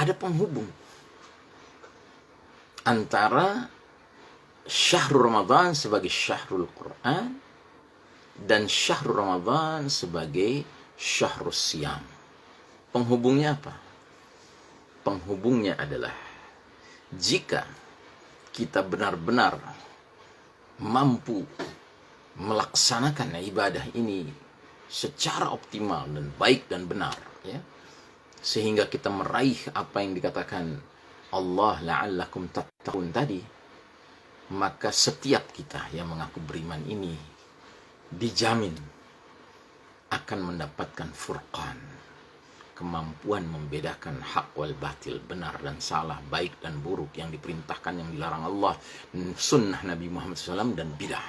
ada penghubung antara syahrul Ramadan sebagai syahrul Quran dan syahrul Ramadan sebagai syahrul Siyam. Penghubungnya apa? Penghubungnya adalah jika kita benar-benar mampu melaksanakan ibadah ini secara optimal dan baik dan benar, ya, sehingga kita meraih apa yang dikatakan Allah la'allakum tattaqun tadi, maka setiap kita yang mengaku beriman ini dijamin akan mendapatkan furqan, kemampuan membedakan hak wal batil, benar dan salah, baik dan buruk, yang diperintahkan, yang dilarang Allah, sunnah Nabi Muhammad SAW, dan bidah.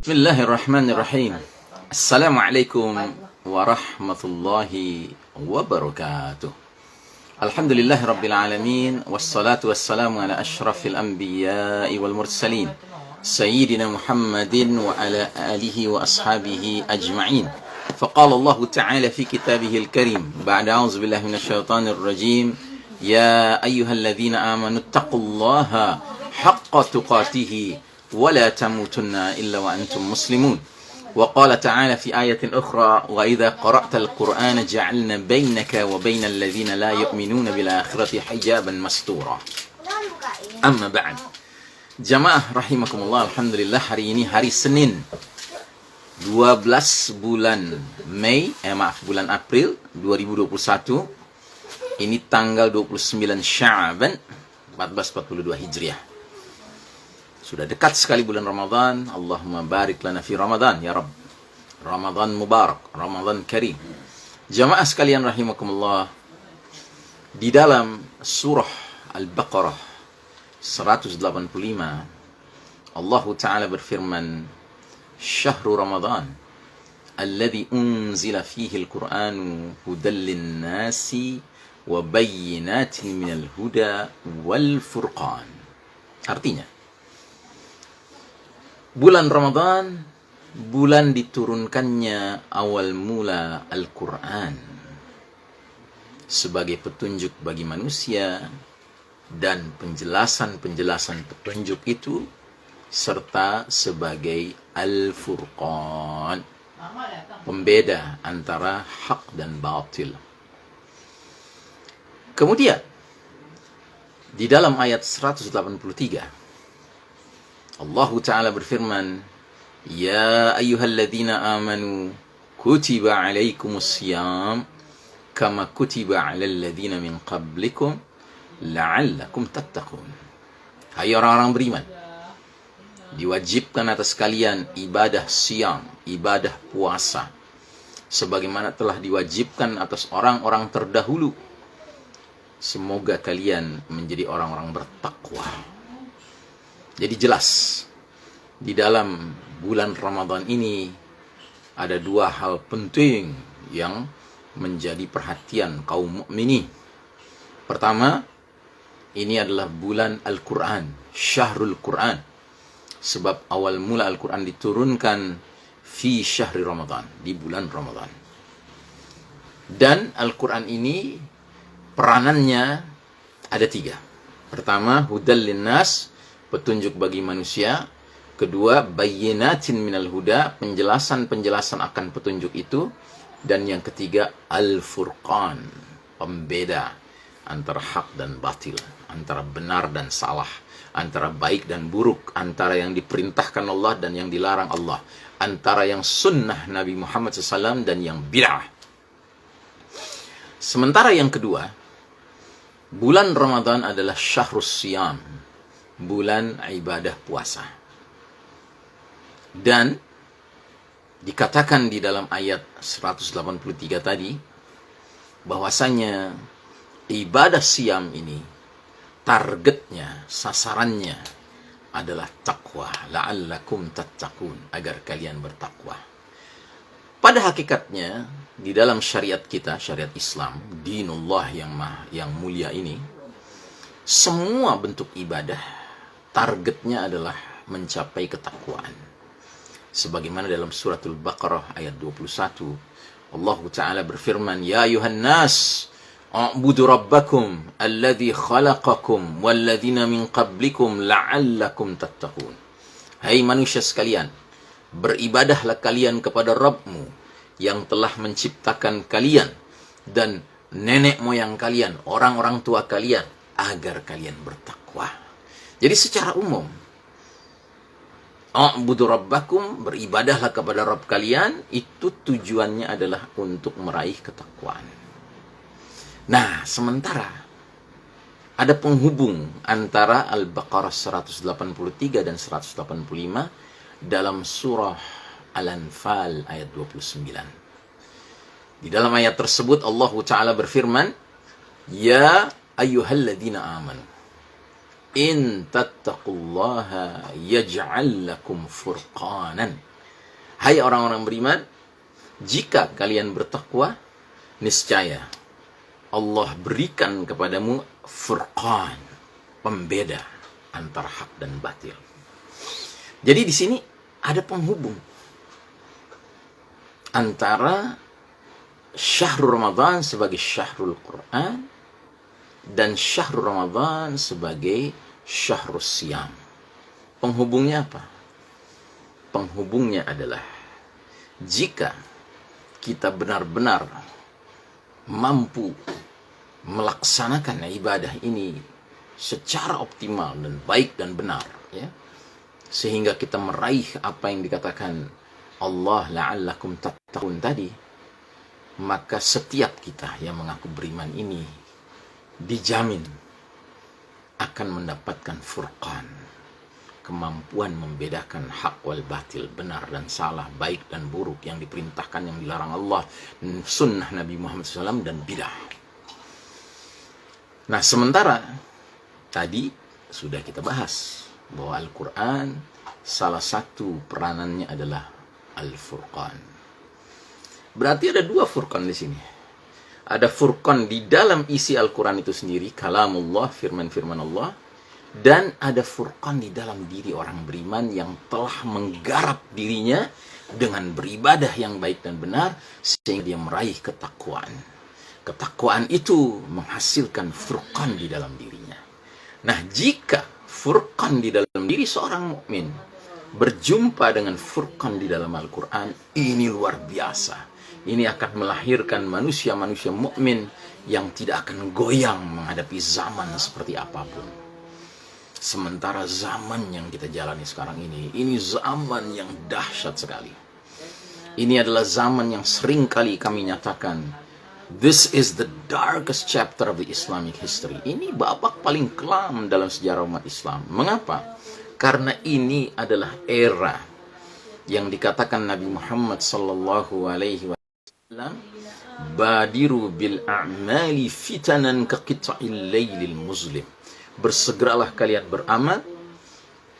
Bismillahirrahmanirrahim. Assalamualaikum warahmatullahi wabarakatuh. Alhamdulillahi rabbil alamin, wassalatu wassalamu ala ashrafil anbiya'i wal mursalin, sayyidina Muhammadin wa ala alihi wa ashabihi ajma'in. Faqala Allah ta'ala fi kitabihil karim ba'da a'udzu billahi minasyaitonir rajim, ya ayyuhalladzina amanu taqullaha haqqa tuqatih ولا تموتن إلا وأنتم مسلمون. وقال تعالى في آية أخرى وإذا قرأت القرآن جعلنا بينك وبين الذين لا يؤمنون بالآخرة حجابا مستورا. أما بعد, jamaah rahimakumullah, alhamdulillah, hari ini hari Senin 12 bulan bulan April 2021. Ini tanggal 29 Sya'ban 1442 Hijriah. Sudah dekat sekali bulan Ramadan. Allahumma barik lana fi Ramadan ya Rabb. Ramadan mubarak, Ramadan karim. Jamaah sekalian rahimakumullah, di dalam surah Al-Baqarah 185 Allah Ta'ala berfirman, Syahru Ramadan alladhi unzila fihi al-Qur'anu hudal lin-nasi wa bayyinatin minal huda wal furqan. Artinya, bulan Ramadan, bulan diturunkannya awal mula Al-Quran sebagai petunjuk bagi manusia dan penjelasan-penjelasan petunjuk itu, serta sebagai Al-Furqan, pembeda antara hak dan batil. Kemudian di dalam ayat 183 Allah Ta'ala berfirman, ya ayyuhalladzina amanu kutiba alaikumus siyam kama kutiba alal ladzina min qablikum la'allakum tattaqun. Hai orang-orang beriman, diwajibkan atas kalian ibadah siyam, ibadah puasa, sebagaimana telah diwajibkan atas orang-orang terdahulu. Semoga kalian menjadi orang-orang bertakwa. Jadi jelas, di dalam bulan Ramadan ini ada dua hal penting yang menjadi perhatian kaum mukminin. Pertama, ini adalah bulan Al-Quran, Syahrul Quran. Sebab awal mula Al-Quran diturunkan fi syahri Ramadan, di bulan Ramadan. Dan Al-Quran ini peranannya ada tiga. Pertama, hudal linnas, petunjuk bagi manusia. Kedua, bayyinatin minal huda, penjelasan-penjelasan akan petunjuk itu. Dan yang ketiga, al-furqan, pembeda antara hak dan batil, antara benar dan salah, antara baik dan buruk, antara yang diperintahkan Allah dan yang dilarang Allah, antara yang sunnah Nabi Muhammad SAW dan yang bid'ah. Sementara yang kedua, bulan Ramadan adalah syahrus siyam, bulan ibadah puasa. Dan dikatakan di dalam ayat 183 tadi, bahwasanya ibadah siyam ini targetnya, sasarannya adalah takwa, la'allakum tattaqun, agar kalian bertakwa. Pada hakikatnya, di dalam syariat kita, syariat Islam, dinullah yang mulia ini, semua bentuk ibadah targetnya adalah mencapai ketakwaan. Sebagaimana dalam suratul Baqarah ayat 21, Allah Ta'ala berfirman, Ya ayuhan nas, a'budu rabbakum alladhi khalaqakum walladhina min qablikum la'allakum tattaqun. Hai manusia sekalian, beribadahlah kalian kepada Rabbmu yang telah menciptakan kalian dan nenek moyang kalian, orang-orang tua kalian, agar kalian bertakwa. Jadi secara umum, a'budu rabbakum, beribadahlah kepada Rabb kalian, itu tujuannya adalah untuk meraih ketakwaan. Nah, sementara ada penghubung antara Al-Baqarah 183 dan 185 dalam surah Al-Anfal ayat 29. Di dalam ayat tersebut Allah Ta'ala berfirman, Ya ayyuhalladzina amanu, in tattaqullaha yaj'al lakum furqanan. Hai orang-orang beriman, jika kalian bertakwa, niscaya Allah berikan kepadamu furqan, pembeda antara hak dan batil. Jadi di sini ada penghubung antara syahrul Ramadan sebagai syahrul Quran dan syahrul Ramadan sebagai syahrul Siyam. Penghubungnya apa? Penghubungnya adalah jika kita benar-benar mampu melaksanakan ibadah ini secara optimal dan baik dan benar, ya, sehingga kita meraih apa yang dikatakan Allah la'allakum tattaqun tadi, maka setiap kita yang mengaku beriman ini dijamin akan mendapatkan furqan, kemampuan membedakan hak wal batil, benar dan salah, baik dan buruk, yang diperintahkan, yang dilarang Allah, sunnah Nabi Muhammad SAW, dan bidah. Nah, sementara tadi sudah kita bahas bahwa Al-Quran salah satu peranannya adalah Al-Furqan. Berarti ada dua furqan di sini. Ada furqan di dalam isi Al-Quran itu sendiri, kalamullah, firman-firman Allah, dan ada furqan di dalam diri orang beriman yang telah menggarap dirinya dengan beribadah yang baik dan benar sehingga dia meraih ketakwaan. Ketakwaan itu menghasilkan furqan di dalam dirinya. Nah, jika furqan di dalam diri seorang mukmin berjumpa dengan furqan di dalam Al-Quran, ini luar biasa. Ini akan melahirkan manusia-manusia mukmin yang tidak akan goyang menghadapi zaman seperti apapun. Sementara zaman yang kita jalani sekarang ini zaman yang dahsyat sekali. Ini adalah zaman yang sering kali kami nyatakan, this is the darkest chapter of the Islamic history. Ini babak paling kelam dalam sejarah umat Islam. Mengapa? Karena ini adalah era yang dikatakan Nabi Muhammad sallallahu alaihi wasallam, badiru bil a'mali fitanan kaqita'il lailil muslim. Bersegeralah kalian beramal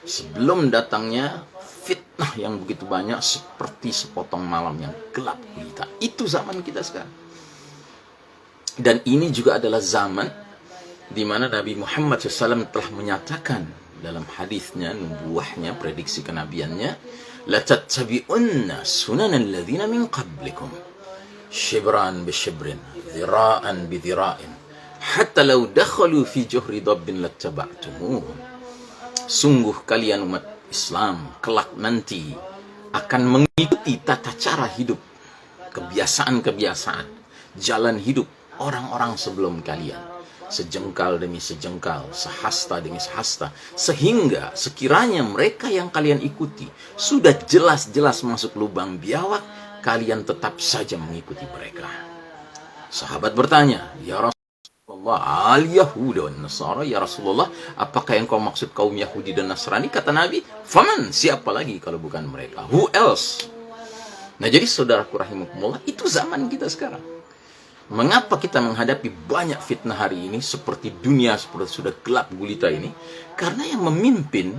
sebelum datangnya fitnah yang begitu banyak seperti sepotong malam yang gelap gulita. Itu zaman kita sekarang. Dan ini juga adalah zaman di mana Nabi Muhammad SAW telah menyatakan dalam hadisnya, nubuahnya, prediksi kenabiannya, la tattabi'unna sunanal ladzina min qablikum shibran bi shibrin, dhira'an bi dhira'in, hatta law dakhalu fi juhri dabbin lattaba'tumuhum. Sungguh kalian umat Islam kelak nanti akan mengikuti tata cara hidup, kebiasaan-kebiasaan, jalan hidup orang-orang sebelum kalian, sejengkal demi sejengkal, sehasta demi sehasta, sehingga sekiranya mereka yang kalian ikuti sudah jelas-jelas masuk lubang biawak, kalian tetap saja mengikuti mereka. Sahabat bertanya, Ya Rasulullah, al-Yahuda dan Nasara, ya Rasulullah, apakah yang kau maksud kaum Yahudi dan Nasrani? Kata Nabi, faman, siapa lagi kalau bukan mereka? Who else? Nah, jadi saudaraku rahimakumullah, itu zaman kita sekarang. Mengapa kita menghadapi banyak fitnah hari ini, seperti dunia seperti sudah gelap gulita ini? Karena yang memimpin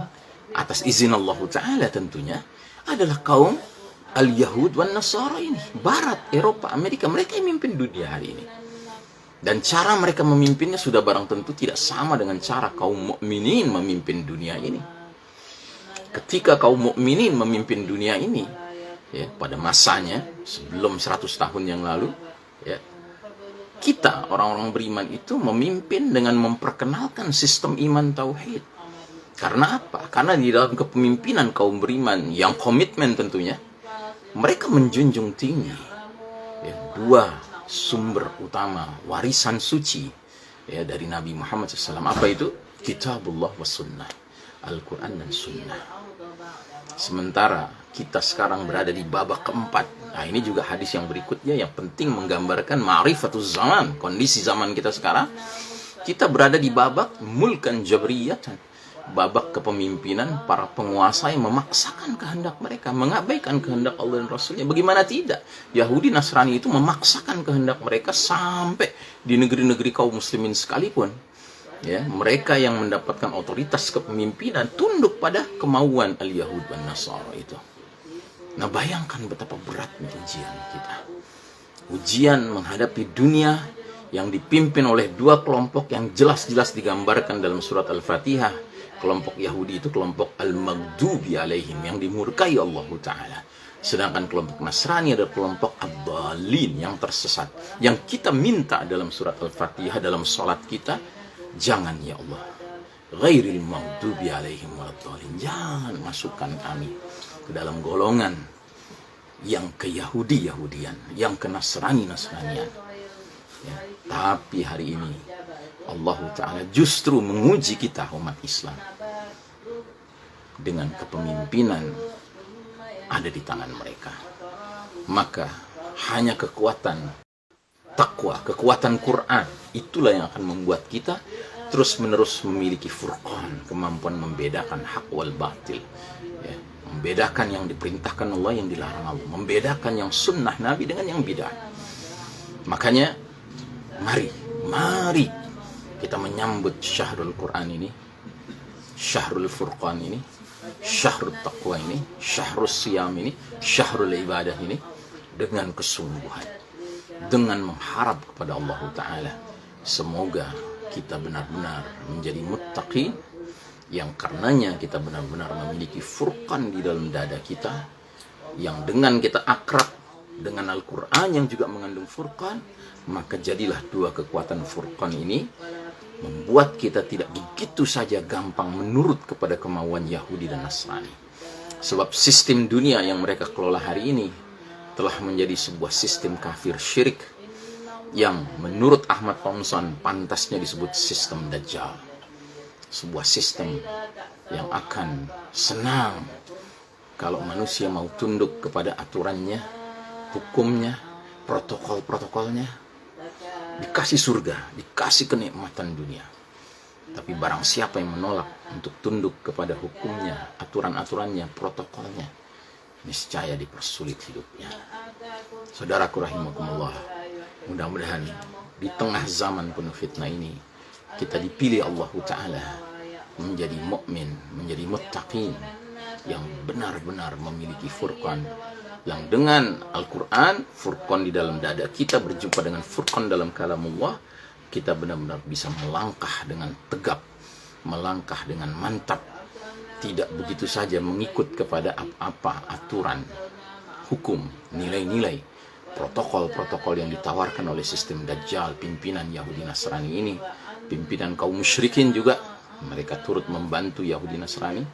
atas izin Allah Ta'ala tentunya adalah kaum Al-Yahud wan Nasara ini. Barat, Eropa, Amerika, mereka yang memimpin dunia hari ini. Dan cara mereka memimpinnya sudah barang tentu tidak sama dengan cara kaum mukminin memimpin dunia ini. Ketika kaum mukminin memimpin dunia ini, ya, pada masanya sebelum 100 tahun yang lalu, ya, kita orang-orang beriman itu memimpin dengan memperkenalkan sistem iman tauhid. Karena apa? Karena di dalam kepemimpinan kaum beriman yang komitmen tentunya, mereka menjunjung tinggi, ya, dua sumber utama warisan suci, ya, dari Nabi Muhammad SAW. Apa itu? Kitabullah wa sunnah, Al-Quran dan sunnah. Sementara kita sekarang berada di babak keempat. Nah, ini juga hadis yang berikutnya yang penting menggambarkan ma'rifatuz zaman, kondisi zaman kita sekarang. Kita berada di babak mulkan jabriyatan, babak kepemimpinan para penguasa yang memaksakan kehendak mereka, mengabaikan kehendak Allah dan Rasulnya. Bagaimana tidak? Yahudi Nasrani itu memaksakan kehendak mereka sampai di negeri-negeri kaum muslimin sekalipun. Ya, mereka yang mendapatkan otoritas kepemimpinan tunduk pada kemauan al-Yahud dan Nasara itu. Nah, bayangkan betapa beratnya ujian kita. Ujian menghadapi dunia yang dipimpin oleh dua kelompok yang jelas-jelas digambarkan dalam surat Al-Fatihah. Kelompok Yahudi itu kelompok al-maghdubi alaihim, yang dimurkai Allah Ta'ala. Sedangkan kelompok Nasrani adalah kelompok ad-dhalin, yang tersesat. Yang kita minta dalam surat Al-Fatihah, dalam salat kita, jangan ya Allah, ghairil maghdubi alaihim waladhdallin, jangan masukkan kami ke dalam golongan yang ke Yahudi-Yahudian, yang ke Nasrani-Nasranian. Ya, tapi hari ini Allah Ta'ala justru menguji kita umat Islam dengan kepemimpinan ada di tangan mereka. Maka hanya kekuatan takwa, kekuatan Quran, itulah yang akan membuat kita terus-menerus memiliki furqan, kemampuan membedakan hak wal batil, ya, membedakan yang diperintahkan Allah, yang dilarang Allah, membedakan yang sunnah Nabi dengan yang bidah. Makanya mari kita menyambut syahrul Quran ini, syahrul furqan ini, syahrul taqwa ini, syahrul siyam ini, syahrul ibadah ini dengan kesungguhan, dengan mengharap kepada Allah Ta'ala. Semoga kita benar-benar menjadi muttaqin, yang karenanya kita benar-benar memiliki furqan di dalam dada kita, yang dengan kita akrab dengan Al-Quran yang juga mengandung furqan, maka jadilah dua kekuatan furqan ini membuat kita tidak begitu saja gampang menurut kepada kemauan Yahudi dan Nasrani. Sebab sistem dunia yang mereka kelola hari ini telah menjadi sebuah sistem kafir syirik yang menurut Ahmad Thompson pantasnya disebut sistem Dajjal. Sebuah sistem yang akan senang kalau manusia mau tunduk kepada aturannya, hukumnya, protokol-protokolnya, dikasih surga, dikasih kenikmatan dunia. Tapi barang siapa yang menolak untuk tunduk kepada hukumnya, aturan-aturannya, protokolnya, niscaya dipersulit hidupnya. Saudaraku rahimakumullah, mudah-mudahan di tengah zaman penuh fitnah ini, kita dipilih Allah Ta'ala menjadi mukmin, menjadi muttaqin, yang benar-benar memiliki furqan, yang dengan Al-Quran, furqan di dalam dada kita berjumpa dengan furqan dalam kalamullah, kita benar-benar bisa melangkah dengan tegap, melangkah dengan mantap, tidak begitu saja mengikut kepada apa-apa aturan, hukum, nilai-nilai, protokol-protokol yang ditawarkan oleh sistem Dajjal, pimpinan Yahudi Nasrani ini, pimpinan kaum musyrikin juga, mereka turut membantu Yahudi Nasrani,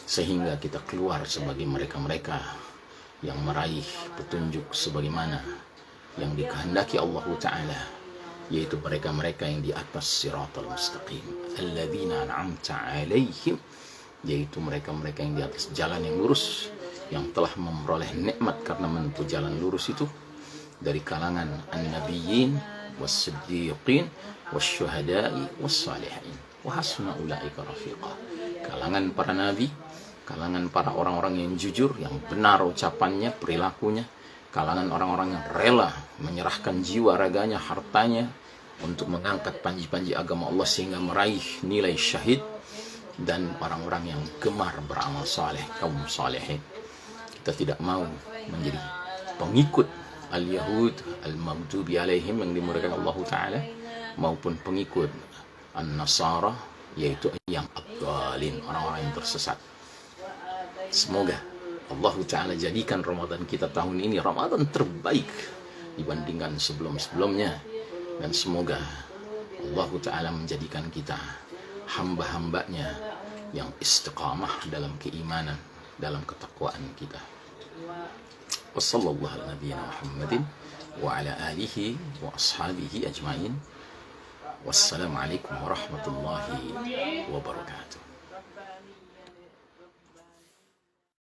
sehingga kita keluar sebagai mereka-mereka yang meraih petunjuk sebagaimana yang dikehendaki Allah Ta'ala, yaitu mereka-mereka yang di atas siratal mustaqim, alladzina an'amta alaihim, yaitu mereka-mereka yang di atas jalan yang lurus, yang telah memperoleh nikmat karena menempuh jalan lurus itu, dari kalangan an-nabiyyin was-siddiqin wasyuhada'i was-salihin wa hasuna ulaika rafiqa. Kalangan para nabi, kalangan para orang-orang yang jujur, yang benar ucapannya, perilakunya, kalangan orang-orang yang rela menyerahkan jiwa raganya, hartanya untuk mengangkat panji-panji agama Allah sehingga meraih nilai syahid, dan orang-orang yang gemar beramal saleh, kaum salehin. Kita tidak mau menjadi pengikut al-Yahud al-maghdubi alaihim yang dimurkakan Allah Ta'ala, maupun pengikut an-Nasara, yaitu yang ad-dhalin, orang-orang yang tersesat. Semoga Allah Ta'ala jadikan Ramadan kita tahun ini Ramadan terbaik dibandingkan sebelum-sebelumnya, dan semoga Allah Ta'ala menjadikan kita hamba-hambanya yang istiqamah dalam keimanan, dalam ketakwaan kita. Wassallallahu ala nabiyyina Muhammadin wa ala alihi wa ashabihi ajma'in. Wassalamualaikum warahmatullahi wabarakatuh.